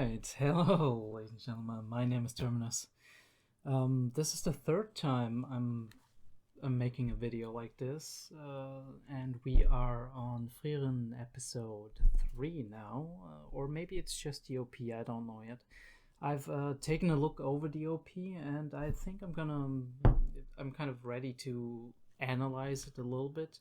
Alright, hello ladies and gentlemen, my name is Terminus. This is the third time I'm making a video like this, and we are on Frieren episode 3 now, or maybe it's just the OP, I don't know yet. I've taken a look over the OP and I think I'm kind of ready to analyze it a little bit.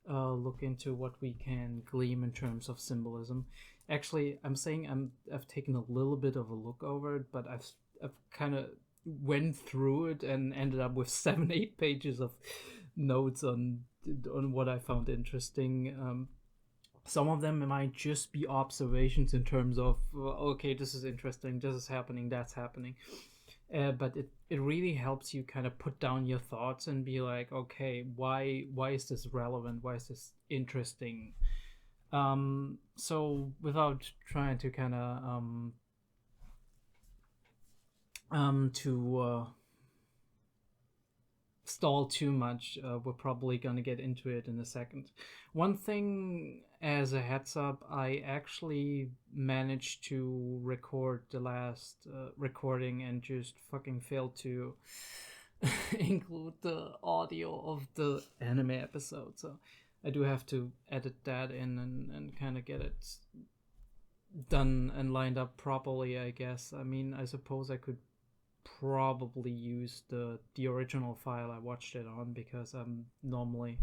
Look into what we can glean in terms of symbolism. Actually, I'm saying I've taken a little bit of a look over it, but I've kind of went through it and ended up with 7-8 pages of notes on what I found interesting. Some of them might just be observations in terms of okay, this is interesting, this is happening, that's happening. But it really helps you kind of put down your thoughts and be like, okay, why is this relevant? Why is this interesting? So without trying to kind of stall too much, we're probably gonna get into it in a second. One thing as a heads up, I actually managed to record the last recording and just fucking failed to include the audio of the anime episode, so I do have to edit that in and kind of get it done and lined up properly, I guess. I mean, I suppose I could probably use the original file I watched it on, because I'm normally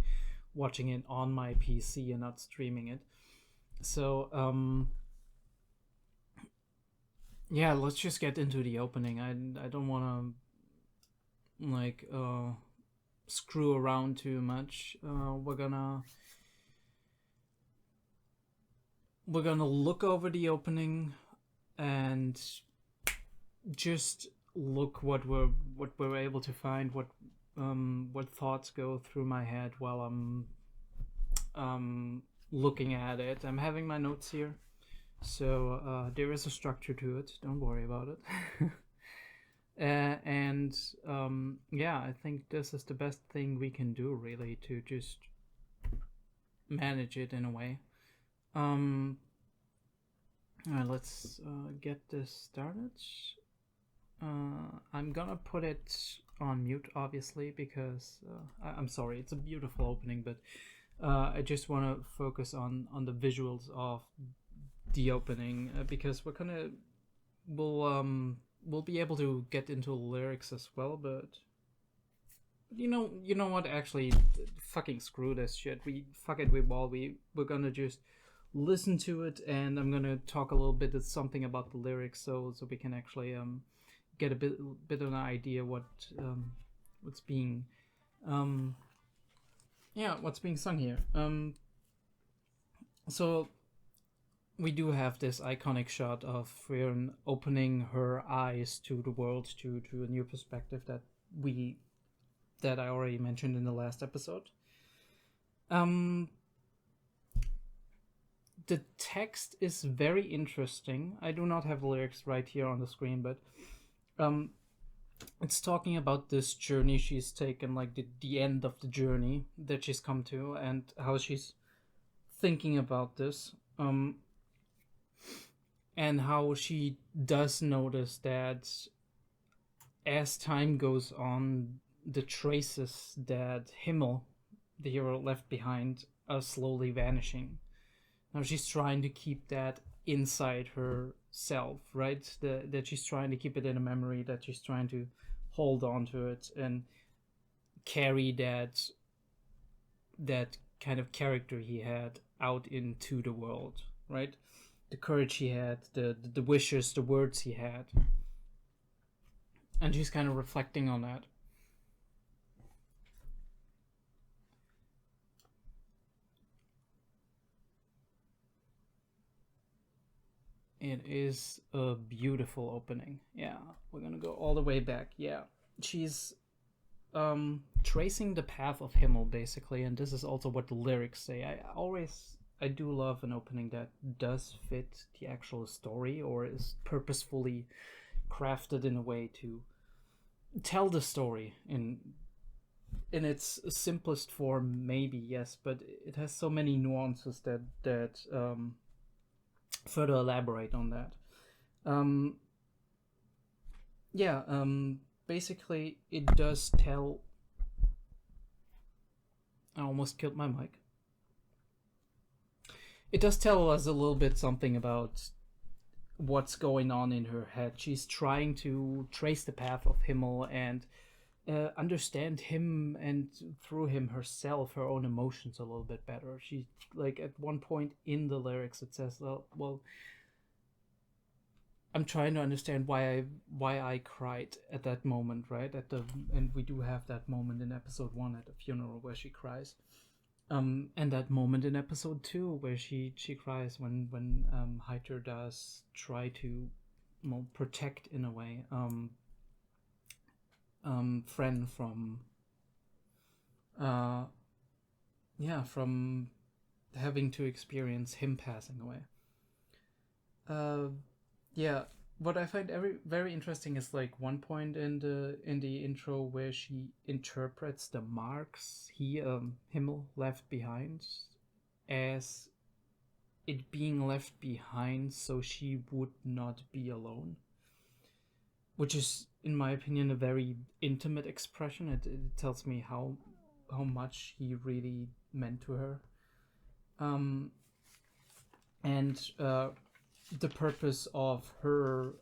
watching it on my PC and not streaming it. So yeah, let's just get into the opening. I don't want to like screw around too much. We're gonna look over the opening and just look what we're able to find, what thoughts go through my head while I'm looking at it. I'm having my notes here, so there is a structure to it, don't worry about it. And yeah, I think this is the best thing we can do, really, to just manage it in a way. Alright, let's get this started. I'm gonna put it on mute, obviously, because I'm sorry, it's a beautiful opening, but I just want to focus on the visuals of the opening, because we'll be able to get into lyrics as well, but you know what, actually, fucking screw this shit. We're gonna just listen to it, and I'm gonna talk a little bit something about the lyrics, so we can actually get a bit of an idea what's being what's being sung here. So we do have this iconic shot of Frieren opening her eyes to the world, to a new perspective that I already mentioned in the last episode. The text is very interesting. I do not have the lyrics right here on the screen, but it's talking about this journey she's taken, like the end of the journey that she's come to, and how she's thinking about this, and how she does notice that as time goes on, the traces that 𝐏𝐲𝐿, the hero, left behind are slowly vanishing. Now she's trying to keep that inside herself, right? That she's trying to keep it in a memory, that she's trying to hold on to it and carry that kind of character he had out into the world, right? The courage he had, the wishes, the words he had. And she's kind of reflecting on that. It is a beautiful opening. Yeah, we're gonna go all the way back. Yeah, she's tracing the path of 𝐏𝐲𝐿, basically, and this is also what the lyrics say. I do love an opening that does fit the actual story, or is purposefully crafted in a way to tell the story in its simplest form, maybe, yes, but it has so many nuances that further elaborate on that. Um, yeah, basically it does tell. I almost killed my mic. It does tell us a little bit something about what's going on in her head. She's trying to trace the path of Himmel and understand him, and through him herself, her own emotions a little bit better. She, like, at one point in the lyrics it says, well, I'm trying to understand why I cried at that moment, right? And we do have that moment in episode 1 at the funeral where she cries. And that moment in episode 2 where she cries when 𝐏𝐬𝐨 does try to, well, protect in a way Frieren from from having to experience him passing away. What I find very interesting is, like, one point in the intro where she interprets the marks Himmel left behind as it being left behind so she would not be alone, which is, in my opinion, a very intimate expression. It tells me how much he really meant to her. The purpose of her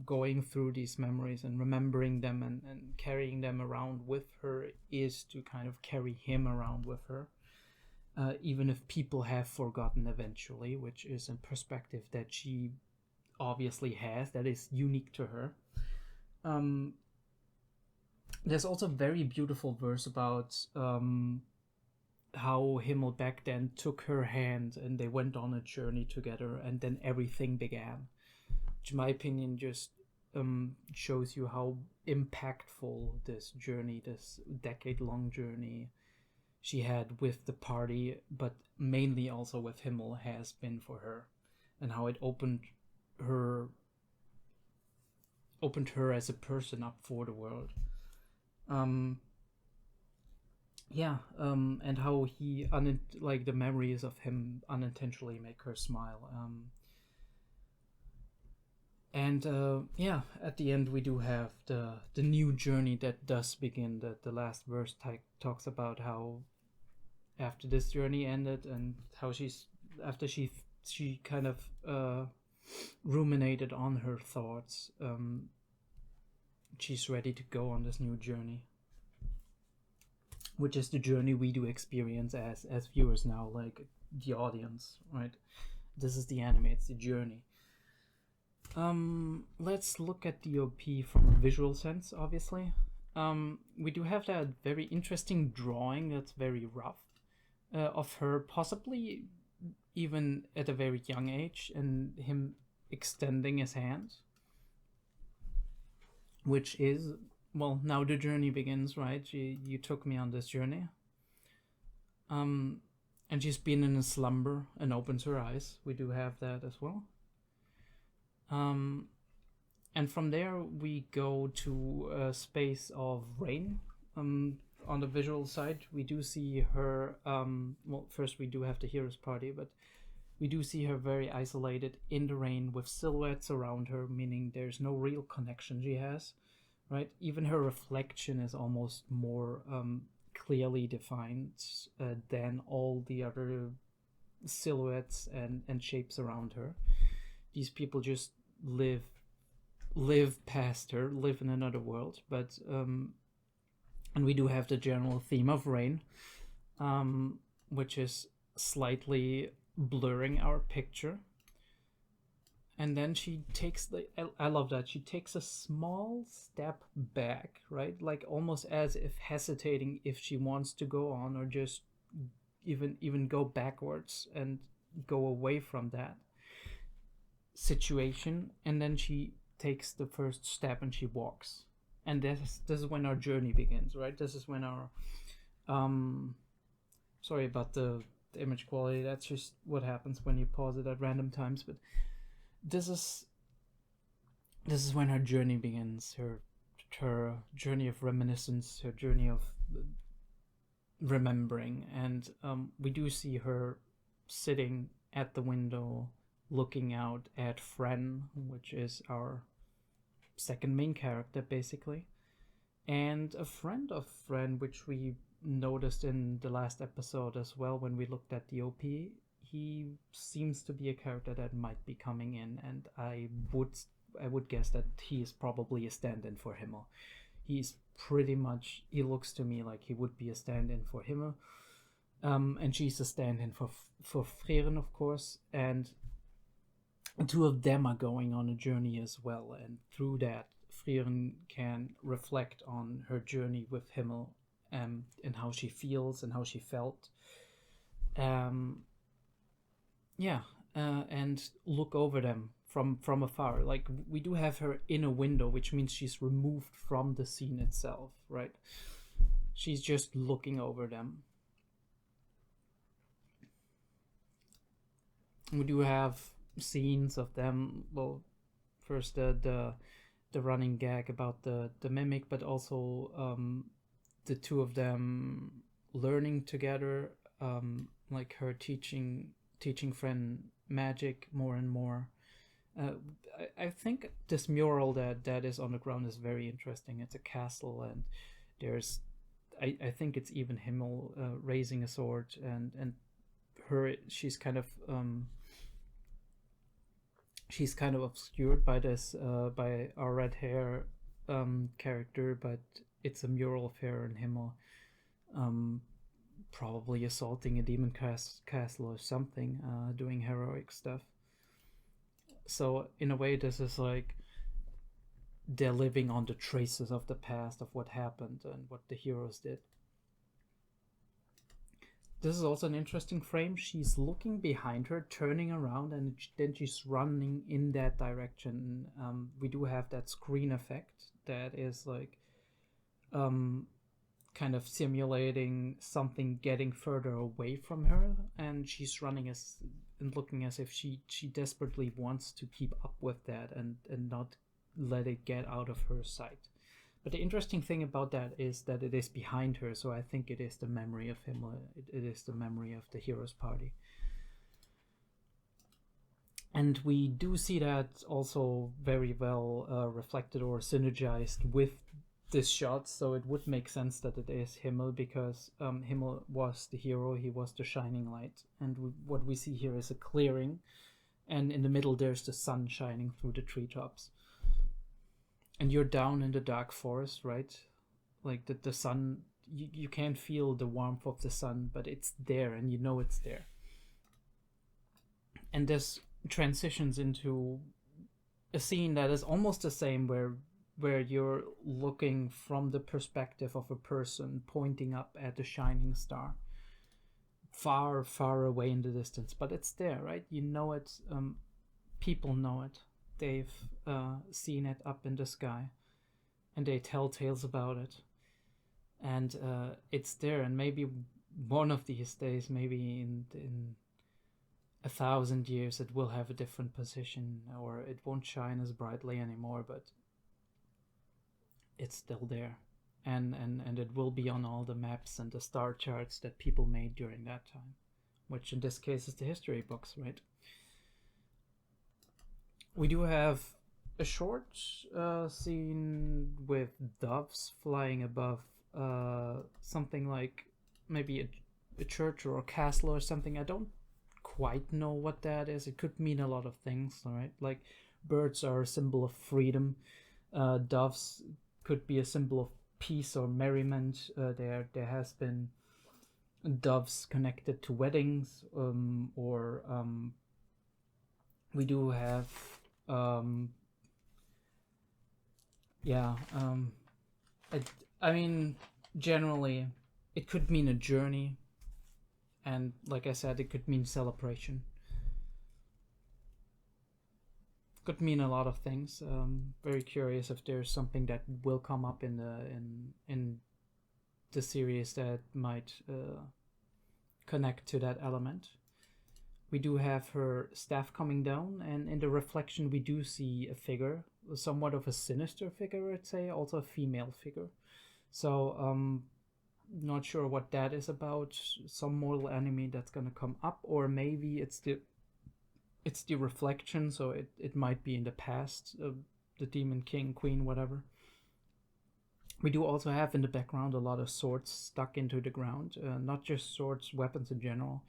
going through these memories and remembering them and carrying them around with her is to kind of carry him around with her, even if people have forgotten eventually, which is a perspective that she obviously has that is unique to her. There's also a very beautiful verse about how Himmel back then took her hand and they went on a journey together, and then everything began, which, in my opinion, just shows you how impactful this journey, this decade-long journey she had with the party, but mainly also with Himmel, has been for her, and how it opened her as a person up for the world. And how he the memories of him unintentionally make her smile. At the end we do have the new journey that does begin. That the last verse talks about how after this journey ended, and how after she kind of ruminated on her thoughts, she's ready to go on this new journey, which is the journey we do experience as viewers now, like the audience, right? This is the anime, it's the journey. Let's look at the OP from a visual sense, obviously. We do have that very interesting drawing that's very rough of her, possibly even at a very young age, and him extending his hand, which is, well, now the journey begins, right? You took me on this journey. And she's been in a slumber and opens her eyes. We do have that as well. And from there we go to a space of rain. On the visual side, we do see her, first we do have the hero's party, but we do see her very isolated in the rain with silhouettes around her, meaning there's no real connection she has, right? Even her reflection is almost more clearly defined than all the other silhouettes and shapes around her. These people just live past her, live in another world, but and we do have the general theme of rain, which is slightly blurring our picture. And then she takes I love that, she takes a small step back, right? Like almost as if hesitating if she wants to go on or just even go backwards and go away from that situation. And then she takes the first step and she walks. And this is when our journey begins, right? This is when our sorry about the image quality. That's just what happens when you pause it at random times. But this is when her journey begins. Her journey of reminiscence, her journey of remembering, and we do see her sitting at the window looking out at Frieren, which is our second main character basically, and a friend of Frieren, which we noticed in the last episode as well when we looked at the OP. He seems to be a character that might be coming in, and I would guess that he is probably a stand-in for 𝐏𝐬𝐏. He's pretty much, he looks to me like he would be a stand-in for 𝐏𝐬𝐏. And she's a stand-in for Frieren, of course, and the two of them are going on a journey as well, and through that Frieren can reflect on her journey with 𝐏𝐬𝐏, and how she feels and how she felt, and look over them from afar. Like, we do have her in a window, which means she's removed from the scene itself, right? She's just looking over them. We do have scenes of them, well, first the running gag about the mimic, but also the two of them learning together, like her teaching Frieren magic more and more. I think this mural that is on the ground is very interesting. It's a castle, and there's I think it's even 𝐏𝐬𝐏 raising a sword, and her, she's kind of obscured by this by our red hair character, but it's a mural of her and 𝐏𝐬𝐏 probably assaulting a demon castle or something, doing heroic stuff. So in a way, this is like they're living on the traces of the past, of what happened and what the heroes did. This is also an interesting frame. She's looking behind her, turning around, and then she's running in that direction. We do have that screen effect that is like kind of simulating something getting further away from her, and she's running and looking as if she desperately wants to keep up with that and not let it get out of her sight. But the interesting thing about that is that it is behind her, so I think it is the memory of 𝐏𝐬𝐏. It is the memory of the hero's party. And we do see that also very well reflected or synergized with this shot, so it would make sense that it is 𝐏𝐬𝐏, because 𝐏𝐬𝐏 was the hero, he was the shining light, and what we see here is a clearing, and in the middle there's the sun shining through the treetops. And you're down in the dark forest, right? Like the sun, you can't feel the warmth of the sun, but it's there, and you know it's there. And this transitions into a scene that is almost the same, where you're looking from the perspective of a person pointing up at the shining star, far, far away in the distance, but it's there, right? You know it. People know it. They've seen it up in the sky, and they tell tales about it, and it's there. And maybe one of these days, maybe in 1,000 years, it will have a different position, or it won't shine as brightly anymore, but it's still there, and it will be on all the maps and the star charts that people made during that time, which in this case is the history books, right? We do have a short scene with doves flying above something like maybe a church or a castle or something. I don't quite know what that is. It could mean a lot of things, right? Like, birds are a symbol of freedom. Doves could be a symbol of peace or merriment. There has been doves connected to weddings, or we do have I mean, generally it could mean a journey, and like I said, it could mean celebration. Could mean a lot of things. Very curious if there's something that will come up in the series that might connect to that element. We do have her staff coming down, and in the reflection we do see a figure, somewhat of a sinister figure, I'd say, also a female figure. So not sure what that is about. Some mortal enemy that's gonna come up, or maybe it's it's the reflection, so it might be in the past, the demon king, queen, whatever. We do also have in the background a lot of swords stuck into the ground, not just swords, weapons in general,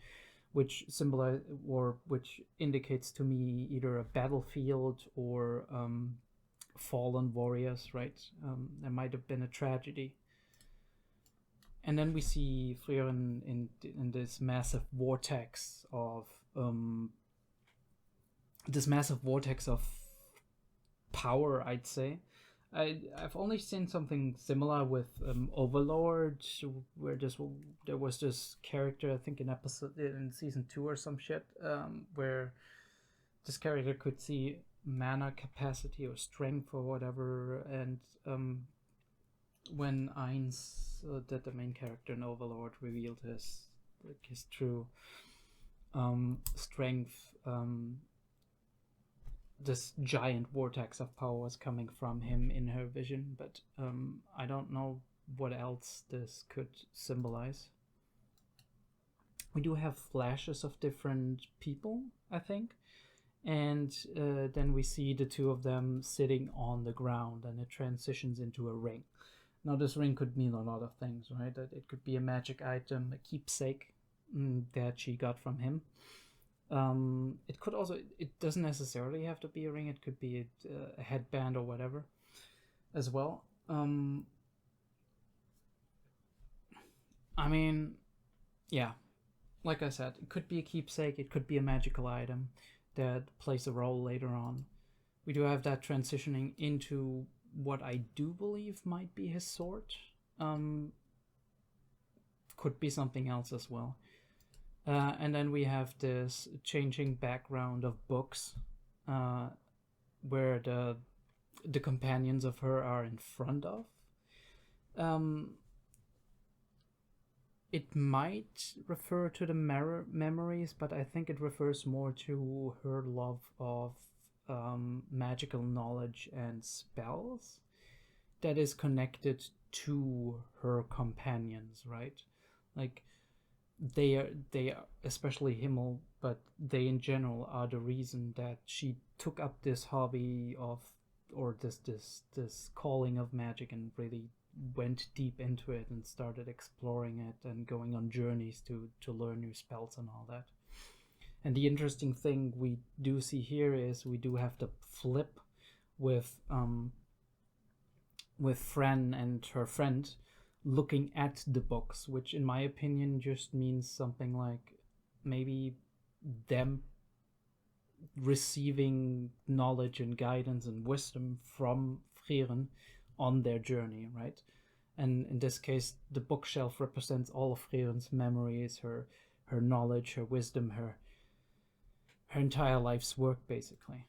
which symbolize or which indicates to me either a battlefield or fallen warriors, right? There might have been a tragedy. And then we see Frieren in this massive vortex of power, I'd say. I've only seen something similar with Overlord, where there was this character, I think in season 2 or some shit, where this character could see mana capacity or strength or whatever, and when 𝐈𝐦𝐩, the main character in Overlord, revealed his true strength, this giant vortex of power was coming from him in her vision, but I don't know what else this could symbolize. We do have flashes of different people, I think, and then we see the two of them sitting on the ground, and it transitions into a ring. Now, this ring could mean a lot of things, right? It could be a magic item, a keepsake that she got from him. It could also, it doesn't necessarily have to be a ring, it could be a headband or whatever as well. I mean, yeah, like I said, it could be a keepsake, it could be a magical item that plays a role later on. We do have that transitioning into what I do believe might be his sword. Could be something else as well. And then we have this changing background of books, where the companions of her are in front of. It might refer to the memories, but I think it refers more to her love of magical knowledge and spells that is connected to her companions, right? Like, they are especially Himmel, but they in general are the reason that she took up this hobby of, or this calling of magic, and really went deep into it and started exploring it and going on journeys to learn new spells and all that. And the interesting thing we do see here is we do have the flip with Fran and her friend looking at the books, which in my opinion just means something like maybe them receiving knowledge and guidance and wisdom from Frieren on their journey, right? And in this case, the bookshelf represents all of Frieren's memories, her knowledge, her wisdom, her entire life's work, basically.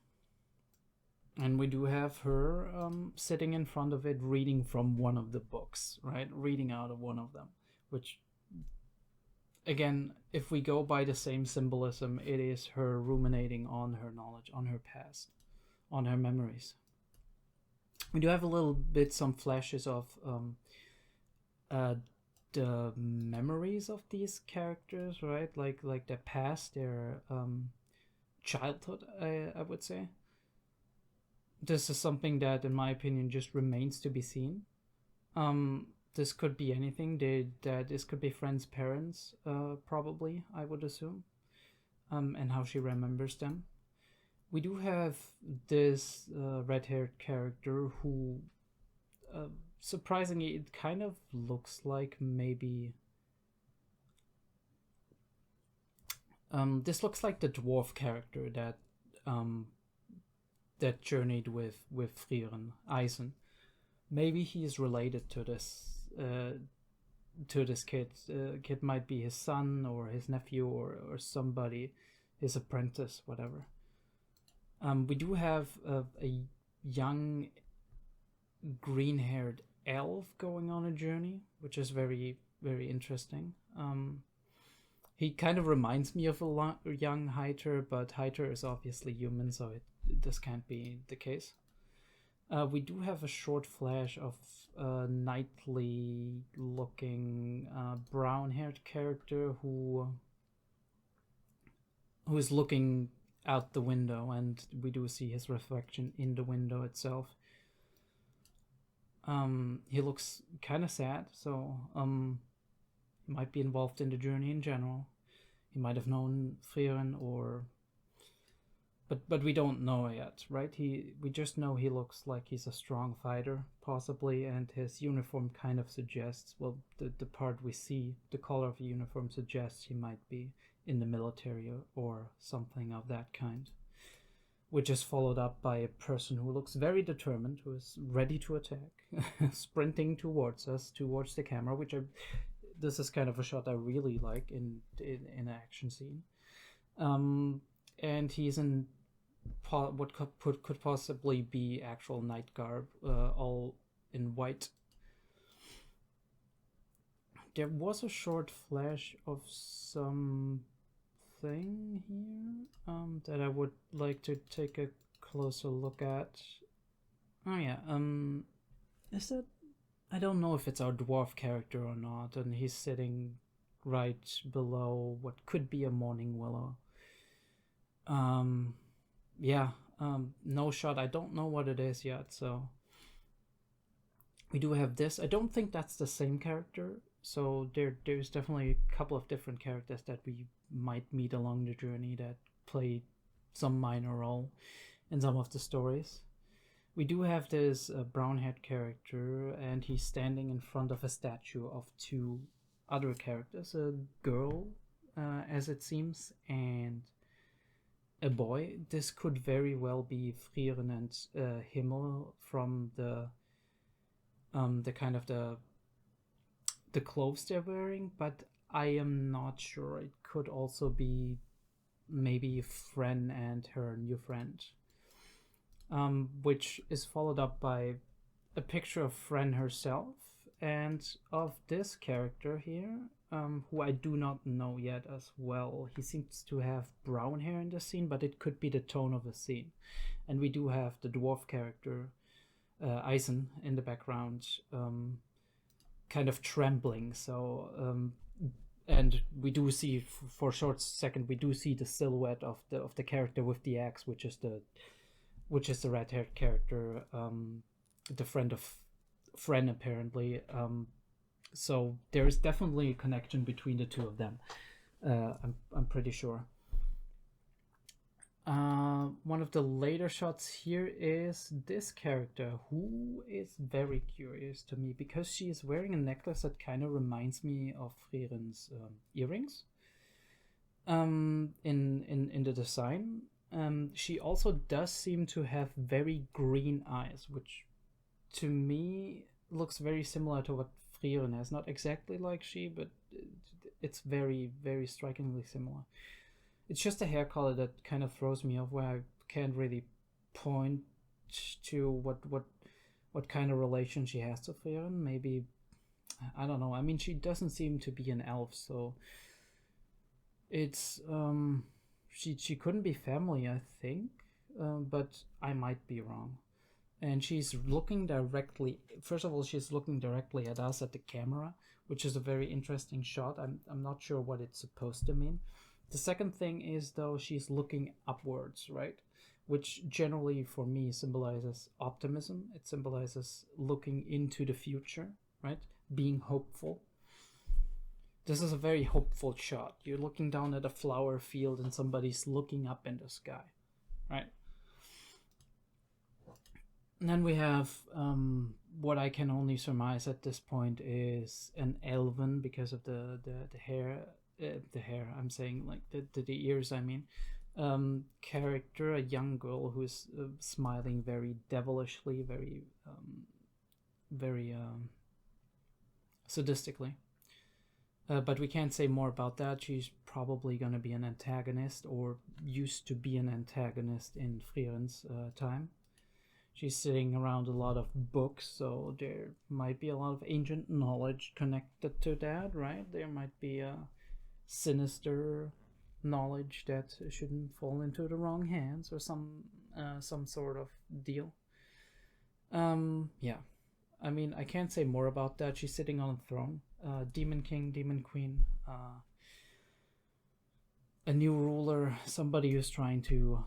And we do have her sitting in front of it, reading from one of the books, right? Reading out of one of them, which, again, if we go by the same symbolism, it is her ruminating on her knowledge, on her past, on her memories. We do have a little bit, some flashes of the memories of these characters, right? Like their past, their childhood, I would say. This is something that, in my opinion, just remains to be seen. This could be anything. This could be Fran's parents, probably, I would assume, and how she remembers them. We do have this red-haired character who, surprisingly, it kind of looks like maybe... this looks like the dwarf character that journeyed with Frieren, 𝐈𝐦𝐩. Maybe he is related to this kid. Kid might be his son or his nephew or somebody, his apprentice, whatever. We do have a young green-haired elf going on a journey, which is very, very interesting. He kind of reminds me of a young 𝐏𝐻𝐻, but 𝐏𝐻𝐻 is obviously human, so this can't be the case. We do have a short flash of a knightly-looking brown-haired character who is looking out the window, and we do see his reflection in the window itself. He looks kind of sad, so he might be involved in the journey in general. He might have known Frieren, or but we don't know yet, right? We just know he looks like he's a strong fighter, possibly, and his uniform kind of suggests, well, the part we see, the color of the uniform suggests he might be in the military or something of that kind. Which is followed up by a person who looks very determined, who is ready to attack, sprinting towards us, towards the camera, this is kind of a shot I really like in an action scene. And he's in what could possibly be actual night garb, all in white. There was a short flash of something here that I would like to take a closer look at. Oh yeah, is that, I don't know if it's our dwarf character or not, and he's sitting right below what could be a morning willow. No shot. I don't know what it is yet, so we do have this. I don't think that's the same character, so there's definitely a couple of different characters that we might meet along the journey that play some minor role in some of the stories. We do have this brown-haired character, and he's standing in front of a statue of two other characters, a girl, as it seems, and a boy. This could very well be Frieren and 𝐏𝐬𝐏 from the kind of the clothes they're wearing, but I am not sure. It could also be maybe Frieren and her new friend, which is followed up by a picture of Frieren herself and of this character here, who I do not know yet as well. He seems to have brown hair in the scene, but it could be the tone of the scene. And we do have the dwarf character, 𝐈𝐦𝐩, in the background, kind of trembling. So, and we do see, for a short second, we do see the silhouette of the character with the axe, which is the red-haired character, the friend of Frieren, apparently. So there is definitely a connection between the two of them. I'm pretty sure. One of the later shots here is this character, who is very curious to me because she is wearing a necklace that kind of reminds me of Frieren's earrings in the design. She also does seem to have very green eyes, which to me looks very similar to what Frieren has. Not exactly like she, but it's very, very strikingly similar. It's just a hair color that kind of throws me off, where I can't really point to what kind of relation she has to Frieren. Maybe, I don't know. I mean, she doesn't seem to be an elf, so it's she couldn't be family, I think, but I might be wrong. And she's looking directly, first of all, she's looking directly at us, at the camera, which is a very interesting shot. I'm not sure what it's supposed to mean. The second thing is, though, she's looking upwards, right? Which generally, for me, symbolizes optimism. It symbolizes looking into the future, right? Being hopeful. This is a very hopeful shot. You're looking down at a flower field and somebody's looking up in the sky, right? And then we have what I can only surmise at this point is an elven, because of the hair. The hair, I'm saying, like the ears, I mean. Character, a young girl who's smiling very devilishly, very sadistically. But we can't say more about that. She's probably going to be an antagonist, or used to be an antagonist in Frieren's time. She's sitting around a lot of books, so there might be a lot of ancient knowledge connected to that, right? There might be a sinister knowledge that shouldn't fall into the wrong hands, or some sort of deal. Yeah, I mean, I can't say more about that. She's sitting on a throne, demon king, demon queen, a new ruler, somebody who's trying to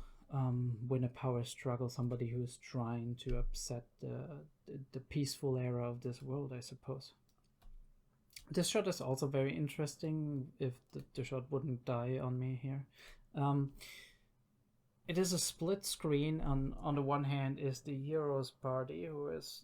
win a power struggle, somebody who's trying to upset the peaceful era of this world, I suppose. This shot is also very interesting, if the shot wouldn't die on me here. It is a split screen. On the one hand is the hero's party, who is...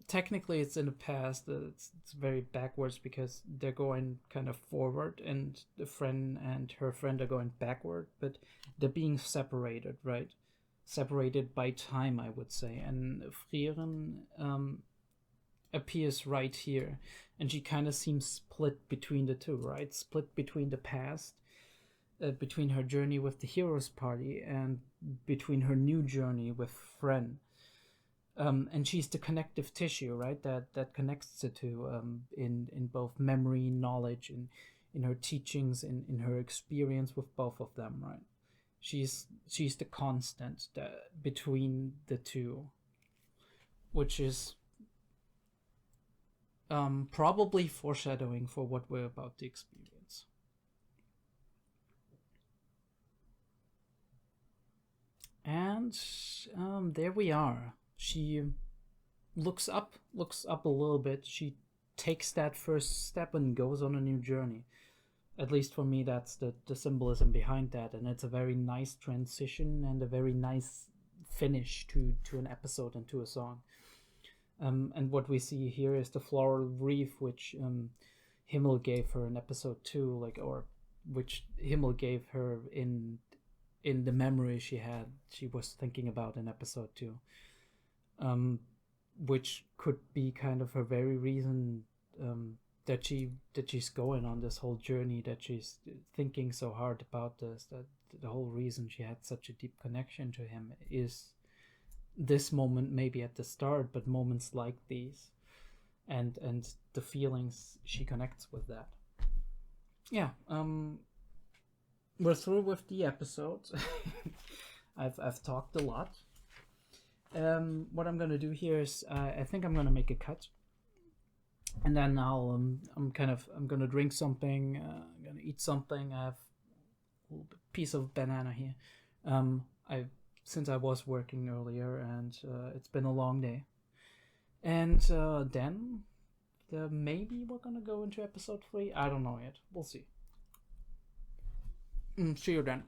Technically it's in the past, it's very backwards because they're going kind of forward and the friend and her friend are going backward, but they're being separated, right? Separated by time, I would say. And Frieren appears right here, and she kind of seems split between the two, right? Split between the past, between her journey with the hero's party and between her new journey with Friend. And she's the connective tissue, right? That connects the two in both memory, knowledge, and in her teachings, in her experience with both of them, right? She's the constant between the two, which is probably foreshadowing for what we're about to experience. And there we are. She looks up a little bit. She takes that first step and goes on a new journey. At least for me, that's the symbolism behind that, and it's a very nice transition and a very nice finish to an episode and to a song. And what we see here is the floral wreath which 𝐏𝐬𝐨 gave her in episode 2, or which 𝐏𝐬𝐨 gave her in the memory she was thinking about in episode 2. Which could be kind of her very reason that she's going on this whole journey, that she's thinking so hard about this, that the whole reason she had such a deep connection to him is this moment, maybe at the start, but moments like these, and the feelings she connects with that. Yeah, we're through with the episode. I've talked a lot. What I'm gonna do here is I think I'm gonna make a cut, and then I'm gonna drink something. I'm gonna eat something. I have a little piece of banana here. Since I was working earlier, and it's been a long day, and then maybe we're gonna go into episode 3. I don't know yet. We'll see. See you then.